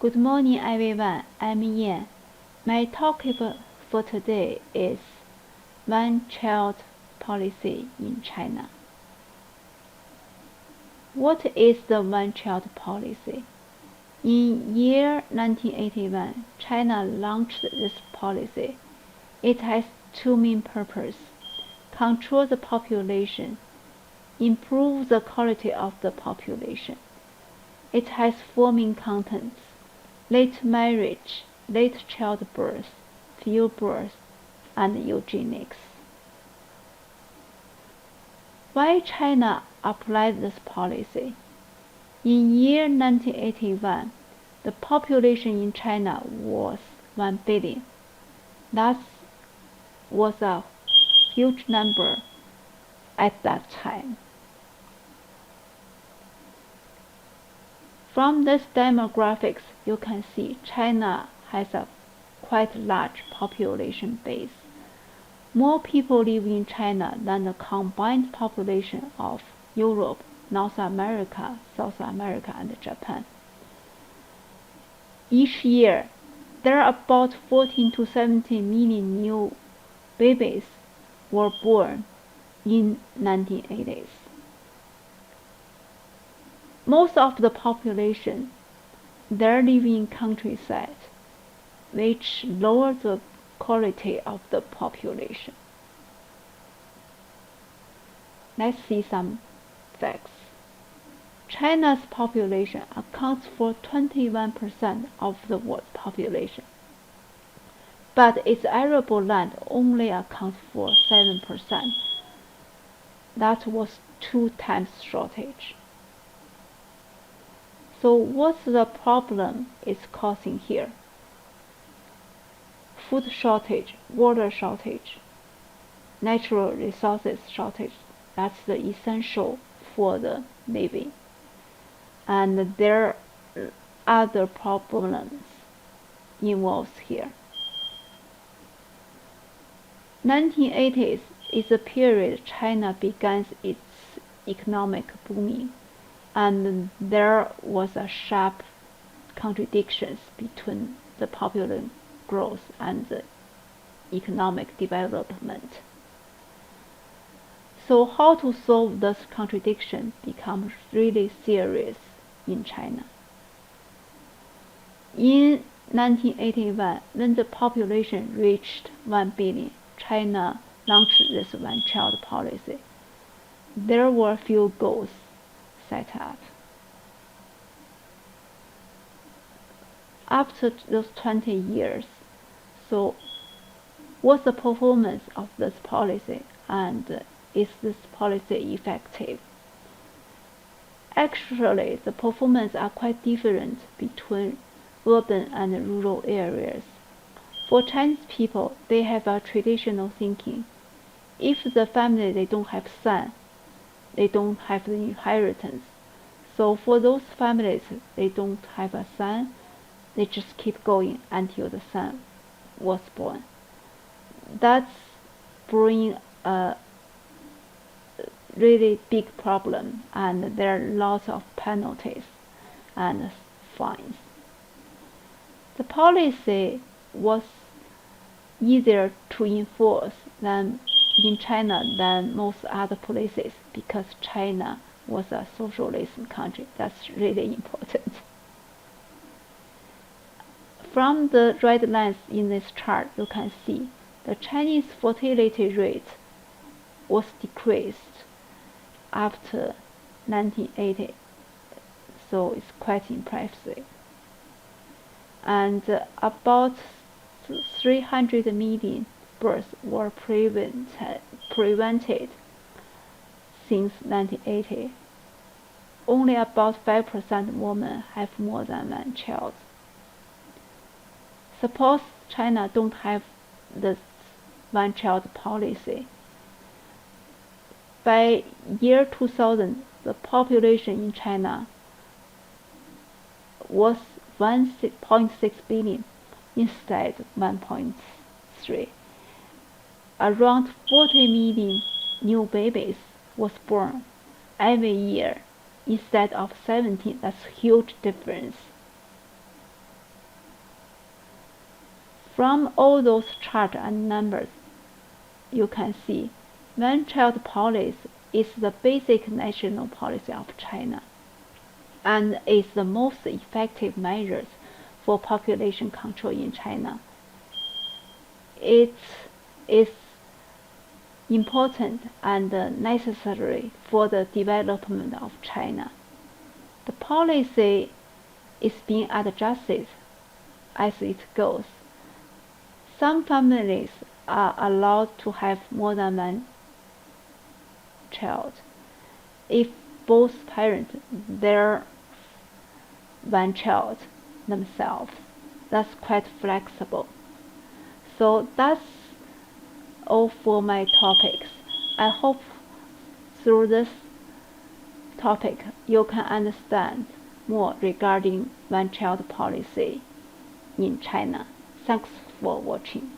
Good morning everyone, I'm Yan. My topic for today is One-Child Policy in China. What is the One-Child Policy? In year 1981, China launched this policy. It has two main purposes: control the population, improve the quality of the population. It has four main contents: late marriage, late childbirth, few births, and eugenics. Why China applied this policy? In year 1981, the population in China was 1 billion. That was a huge number at that time. From this demographics, you can see China has a quite large population base. More people live in China than the combined population of Europe, North America, South America, and Japan. Each year, there are about 14 to 17 million new babies were born in 1980s. Most of the population, they're living in countryside, which lowers the quality of the population. Let's see some facts. China's population accounts for 21% of the world's population, but its arable land only accounts for 7%. That was 2 times shortage. So what's the problem it's causing here? Food shortage, water shortage, natural resources shortage. That's the essential for the living. And there are other problems involved here. 1980s is the period China began its economic booming, and there was a sharp contradictions between the popular growth and the economic development. So how to solve this contradiction becomes really serious in China. In 1981, when the population reached 1 billion, China launched this one-child policy. There were few goals set up. After those 20 years, so what's the performance of this policy, and is this policy effective? Actually, the performance are quite different between urban and rural areas. For Chinese people, they have a traditional thinking. If the family they don't have son, they don't have the inheritance. So for those families they don't have a son, they just keep going until the son was born. That's bring a really big problem, and there are lots of penalties and fines. The policy was easier to enforce than in China than most other places, because China was a socialist country. That's really important. From the red lines in this chart, you can see the Chinese fertility rate was decreased after 1980, so it's quite impressive. And about 300 million births were prevented since 1980. Only about 5% women have more than one child. Suppose China don't have this one-child policy. By year 2000, the population in China was 1.6 billion instead of 1.3. Around 40 million new babies was born every year instead of 17. That's a huge difference. From all those charts and numbers, you can see one-child policy is the basic national policy of China and is the most effective measures for population control in China. It is important and necessary for the development of China. The policy is being adjusted as it goes. Some families are allowed to have more than one child if both parents bear one child themselves. That's quite flexible. So that's all for my topics. I hope through this topic you can understand more regarding one-child policy in China. Thanks for watching.